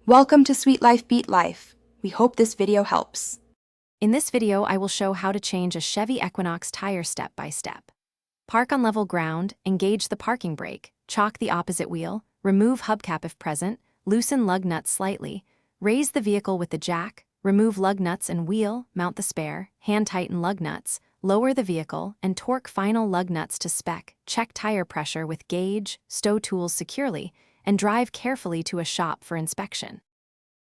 Welcome to Sweet Life Beat Life. We hope this video helps. In this video, I will show how to change a Chevy Equinox tire step by step. Park on level ground, engage the parking brake, chock the opposite wheel, remove hubcap if present, loosen lug nuts slightly, raise the vehicle with the jack, remove lug nuts and wheel, mount the spare, hand tighten lug nuts, lower the vehicle, and torque final lug nuts to spec, check tire pressure with gauge, stow tools securely, and drive carefully to a shop for inspection.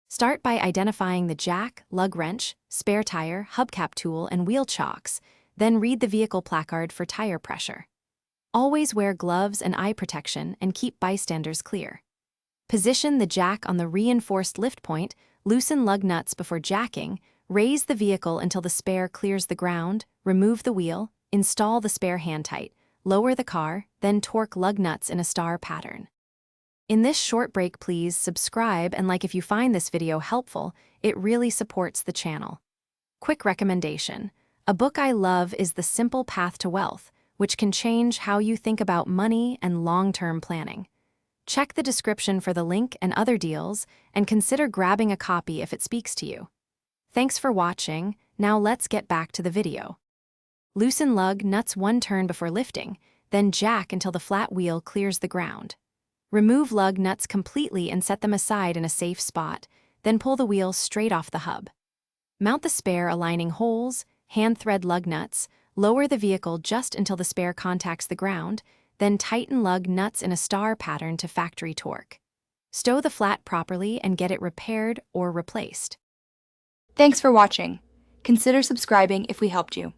Start by identifying the jack, lug wrench, spare tire, hubcap tool, and wheel chocks, then read the vehicle placard for tire pressure. Always wear gloves and eye protection and keep bystanders clear. Position the jack on the reinforced lift point, loosen lug nuts before jacking, raise the vehicle until the spare clears the ground, remove the wheel, install the spare hand tight, lower the car, then torque lug nuts in a star pattern. In this short break, please subscribe and like if you find this video helpful. It really supports the channel. Quick recommendation. A book I love is The Simple Path to Wealth, which can change how you think about money and long-term planning. Check the description for the link and other deals, and consider grabbing a copy if it speaks to you. Thanks for watching. Now let's get back to the video. Loosen lug nuts one turn before lifting, then jack until the flat wheel clears the ground. Remove lug nuts completely and set them aside in a safe spot, then pull the wheel straight off the hub. Mount the spare aligning holes, hand thread lug nuts, lower the vehicle just until the spare contacts the ground, then tighten lug nuts in a star pattern to factory torque. Stow the flat properly and get it repaired or replaced. Thanks for watching. Consider subscribing if we helped you.